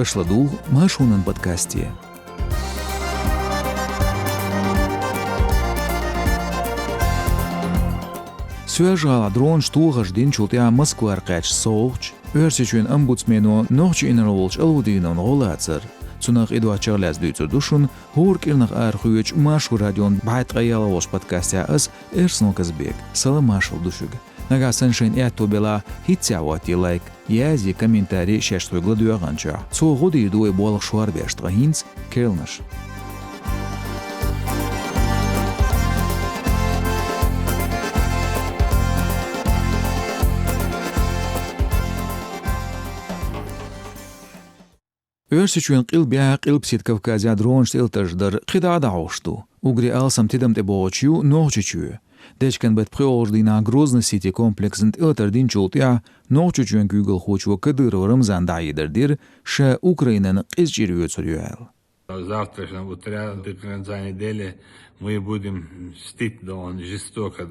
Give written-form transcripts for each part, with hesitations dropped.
Хашладул Машунан подкасте. Сюжала дрон штугаш дин чултя Москва аркач соуч, өрсичен омбудсмену нохч инролч алудинон голацер. Цунах эдуачарлас дүйцер душун, хуркирнах архуич машу радион байтгаяла подкастя аз Эрсон Казбек. Саламашал душуг. Нага саншин этобела хитсявати лайк, язи комментарий шештой гладуяганча. Цо годы идуэ болах шуарбештга хинц келнаш. Өрсичуен қилбя қилбсит Кавказя дрон штилтаждар қида даушту. Угри алсам тидам те боочу нохчичу. Дечкен бет прилождина Грозный сити комплексент илтардин чултя нохчичуен Google хочу Кадыров Рамзан даидердир ше Украинан қизчирюцурюэл. Завтрашнего утра до конца недели мы будем мстить жестоко.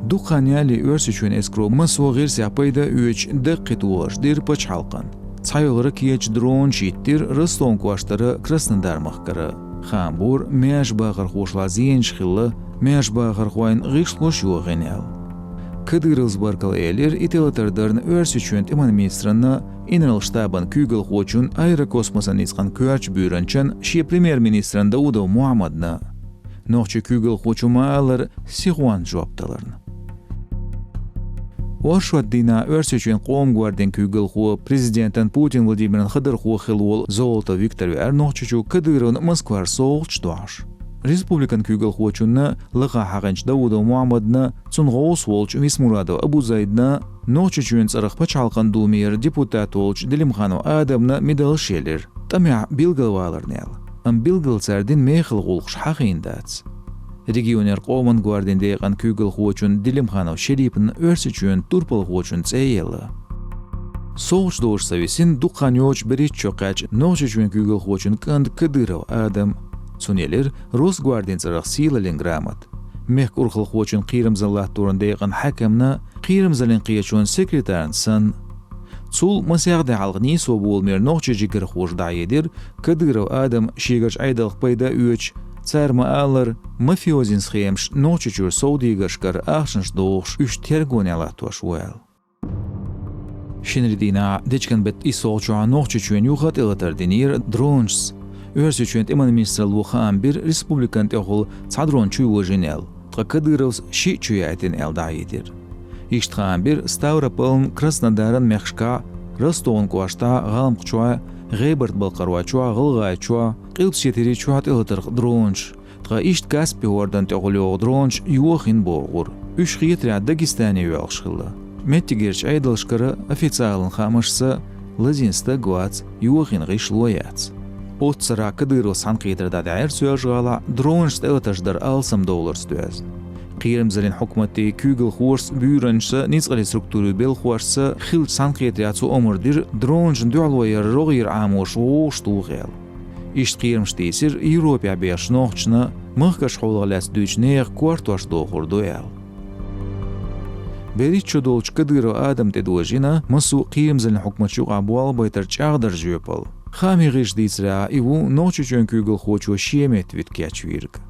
Духаняли өрсичуен эскро масо гирся пайда үч даққитуаш дир пач халқан. Цайолары киеч дрон шиттир Ростон куаштары Краснодар махкары. Хамбур мяш бағыр хошла зейн шхиллы, мяш бағыр хуайн ғишлош юғенел. Кадырылз баркал элер ителатардарн өрсичуен иман министраны инрал штабан күгіл хочун аэрокосмосан исқан көач бүйранчан ши премьер-министран Даудов Муаммадна. Нохчы күгіл хочу маалар сихуан жуапталарны. Вашуаддина өрсичуен қоом гварден күгіл ху президентан Путин Владимиран Хадыр ху хилуол Золото Виктору Эрнохчичу Кадырын Москвар соғылч дуаш. Республикан күгіл хочунна лыға хағанч Даудов Муаммадна цунғоос волч Висмурадов Абузайдна Нохчичуен царық пачалқан думер депутат волч Делимханов Адамна медал шелер. Тамя билгалваларнел. Билгал цардин мейхыл ғулқш хақиындац. Регионер қоман гварден дейған күгіл хочун Делимханов Шерипін өрсичуен турпал хочун цейелі. Соғыш дош савесин дұққанёч бірет чоқач нохчичуен күгіл хочун канд Кадыров Адам. Цунелер Росгварден царақ силален грамат. Мех урхыл хочун қирымзаллах турын дейған хакамна қирымзален қиячуен секретарын сын. Цул масяғды алғыни собуылмер нохчичигір хош дайедер Кадыров Адам шегач айдалық пайда үч Царма алар мафиозин схемш ночичур саудигашкар ахшынш доғш үш тергоняла туаш уэл. Шинридина дечкен бет исолчуа ночичуен юхат илатардинир дроншс. Өрсичуен иман министр лухан bir республикант охол цадрон чуй женел. Тға Кадыровс ши чуятин элдаидир. Иштхан bir Ставрополн Краснодаран мехшка Ростон куашта ғалым қчуа Гейберт балқаруачуа ғылғайчуа қилпсетері чуат илатырқ дронш. Тға ишт Каспи ордан теғылеуғ дронш юахин болғыр. Үш қиетря Дагестане юалшқылы. Меттигерч айдалшқары официалын қамышсы лазинста гуац юахин ғишлояц. Отсыра Кадыров сан қиетрда дәйір сөяжғала дронш илатаждар алсам доллар стуяз. Қиырымзалин хукмати күгіл хорс бүйраншы низғали структуры бел хорсы хил санқиятриацу омырдир дронжын дуалуайыр роғир амош оғыштуғел. Ишт қиырымштейсір Европа беш ноқчына мұхкаш қолғалас дүйчнеғ квартуаш доғырдуэл. Беритчо долч Кадыров Адам тедуажина мұсу қиырымзалин хукматшуға буал байтар чағдар жөпіл. Хами ғиш дейсіра иву ноқчычуен күгіл хочу шемет виткяч вирг.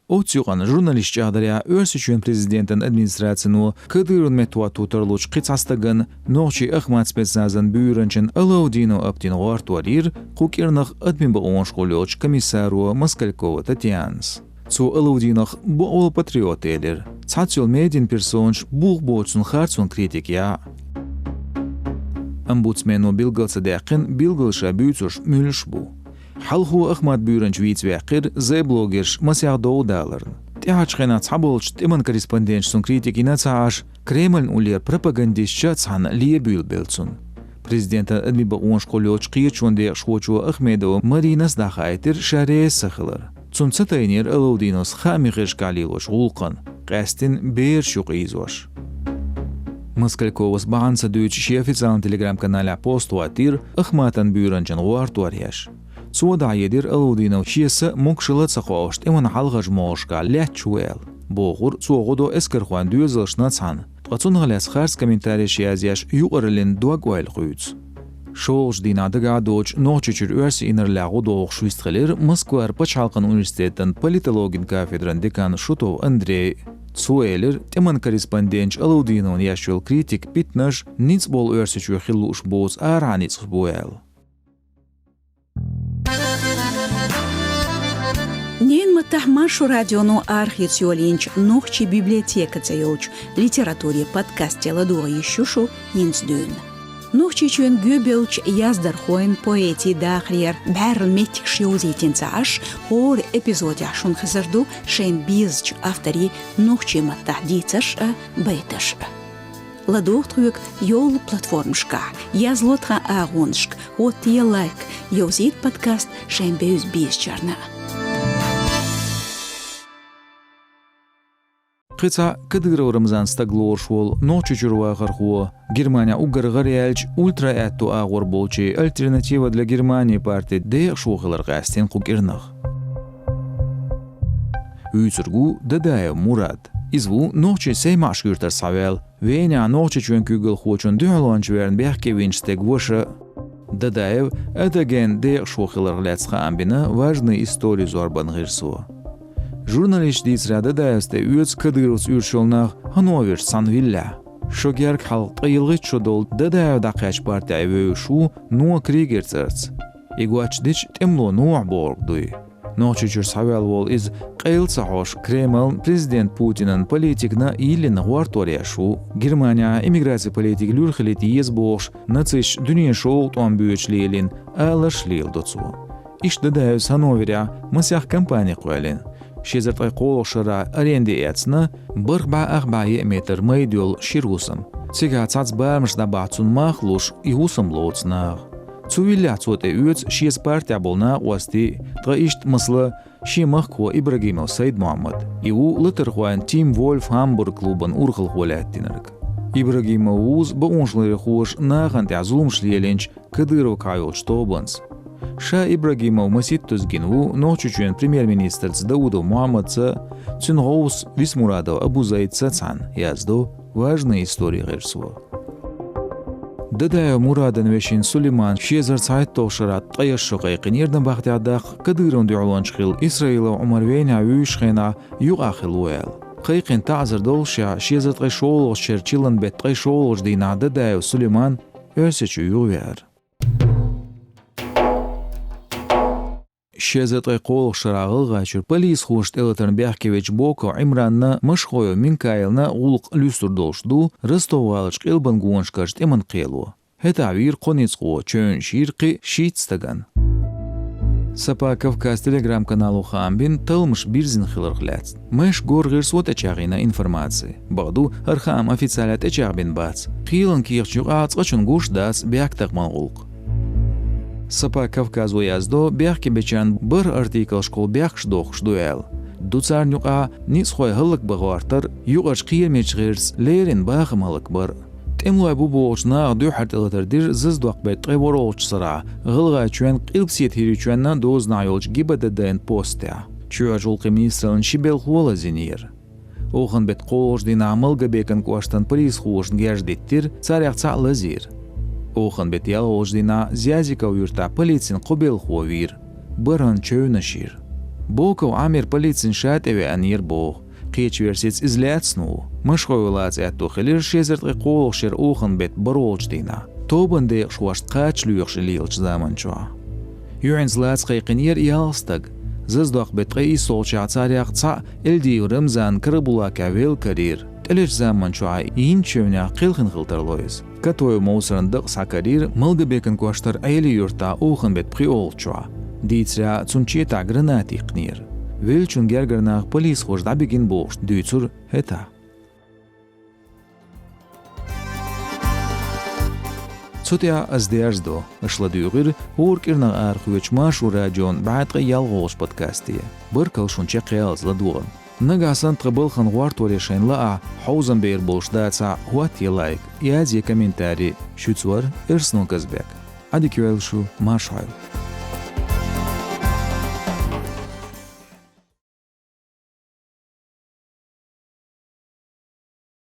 Отсюған журналист чағдаря өрсичуен президентін администрацияну Кадырын метуа тутарлуч қицастығын нохчи Ахмат спецназан бүйрінчін Алаудину аптин ғартуарир қукернақ админбі оңшқолёч комиссару Москалькова Татьянс. Цу Алаудинах бұл патриот елер. Цацел медин персонж бух боцун харцун критикия. Омбудсмену билгалса дәқін билгалша бүйцуш мүліш бу. Халху Ахмат бүйрінч вейцвәқір зай блогерш масяғдоу далырн. Тяхачқена цаболч тиман корреспондентшсун критикина цааш Кремльн улер пропагандистча цан лие бүйл-белцун. Президента адмиба оңшқолёч қиечунде шхочу Ахмедова Марина сдахайтер шаре сахылыр. Цун цатайнер Алаудинос хамиғыш галилош ғулқын, қәстін бейр шуқ изош. Москальковос бағанса дүйчі официалын телеграм-каналя постуатир Ахматан бүйрінчін ғуартуаряш. Цуада едер Алаудинов шиесі мұқшылы цақуашт иман халғаж моғышқа ләтчуэл. بوغور صوغدو اسكر خوان دوزلشنا цан. Тгацун галяс харс комментарий язяш югарлен дуагвайл хуйц. Шолж динадыга доч ноччур өрс инерлагу доох шуистрелер Москва Пачалкан университетен политологин кафедран декан Шутов Андрей Цуэлер теман корреспондент Алаудинон яшел критик питнаш ницбол өрсичу хиллуш боз араниц буэл. Нен матахмашу радиону архициолинч нохчи библиотека цеёч литературе подкасте ладуа ещушу инсдюн. Нохчи чуен гюбелч яздархоин поэти дахриер бәрл метик шиозитин цааш хор эпизоде ашун хазарду шен бизч автори нохчи матахдицаш бейташ. Ладухтрук йол платформшка язлотха агоншк отия лайк йозит подкаст шен беюз бизчарна. Қица кыдыра Рамзан стаглор шол ноччур хархуа Германия угаргарялч ультра этто агор болчи альтернатива для Германии партии де шохлар гастен кукирнах. Үйсүргү Дадаев Мурад изву ноччи сеймаш гүртер савел веня ноччи чүн күгөл хочун дюланч верн бехке винчтег воша Дадаев эдеген де шохлар глецха амбина важный историю зорбан гырсу. Журналист дисра Дадаевсте үец кыдырус үршолнах Хановер Санвилля. Шогерк халк йылгыч шодол Дадаев дакач партия вөшу нуа кригерцерц. Игуачдич темло нуа боргдуй. Ноччур савел вол из кыйлсахош Кремль президент Путинен политикна илин гуарторияшу Германия иммиграция политик люрхилити езбош нациш дүния шол туан бүйөчлейлин алашлил доцу. Иш Дадаев Хановеря масях компания куэлин. Шезертай қолықшыра аренде әтсіні 1-4 метр майдел ширусым. Цега цац бәрмішда бацун махлуш иусым лоцнақ. Цувилля цоте үц шез партия болна уасти тға ишт мыслы шемах ко Ибрагимов Саид Мухаммад. Иу лытыр хуан Тим Вольф Хамбург клубын урқыл хуалеттинірік. Ибрагимов уз бұғыншылары хуаш наған тәзулымшлеленч Кадыров кайолч тобынс. Ша Ибрагимов масит тузгинву ноччуен премьер-министр Даудов Мухаммадца Цюнгоус Висмурадов Абузайца цан язду важные истории герсу. Дадаев Мурадан вешин Сулейман шезар сайт тошарат таяшшо кайкинердан бахтиадах Кадырон дюланчхил Исраила Умар вейна вюшхена югахил уэл. Кайкин таазар долша шезар тайшол шерчилан бет тайшол ждина Дадаев Сулейман өсечу ювер. Шезетай қолық шырағылға чүр полис хошт элатарн Бяхкевич Боко Имранна мышхойо Минкайлна улық люстур долшду Ростовалыч қилбан гуаншкашт эман қилу. Хета вир қонецқо чөн ширқи шийтстаган. Сапа Кавказ телеграм-каналу Хамбин тылмыш бирзин хилырғляц. Мэш горғырсуат ачағина информации. Бағду архам официалят ачағбин бац. Қилан киғчуқ ацқачын гушдац бяқтақман ұлқ. Сапа Кавказу язду бяхки бечан бір артикл школ бяхш дохш дуэл. Дуцар нюqa ницхой хылык бағуартар юғаш қиемеч ғырс лерин бағым хылык бір. Темлуай бу болчна ду хартылатар дир зыз дуақ бет ғыбор олч сыра. Ғылға чуен қилпсиет хири чуенна дозна йолч гибады дэн постя. Чуа жолқы министралын шибел хуала зинир. Оған бет қолж дина амылға бекін куаштан приз хуашн гяждеттир царяқ цаълы зир. Охан бет ялолждина зязиков юрта полицин қобел хуавир. Быран чөйнашир. Боков амир полицин шатеве анир бог. Қеч версиц изляцну. Мышхой улац әтту хилир шезерт қолшир охан бет баролждина. Тобан де шуашт қач люйықши лилч заманчуа. Юрин злац қайқинир ялстаг. Зыздуақ бет қай солча царяқ ца элди Рамзан кырбула кавел карир. Телеш заманчуа ин чөйна қилхин қылтарлойыз. Катою моусарандық сакарир мылгыбекін куаштар айли юрта охан бет приолчуа. Дийцря цунчета гранати қнир. Вельчун гергернақ полис хожда бегин болш дүйцур хета. Цутя аздерждо ашладугыр хоркирнақ архуеч машу радион баатқа ялғош подкастия. Бір калшунча қиялз ладуған. Нагасан трабылхан гуартори шайнлаа хаузан бейр болшдаца хуати лайк язи комментарий шуцвар эрснул казбек. Адикюэлшу машайл.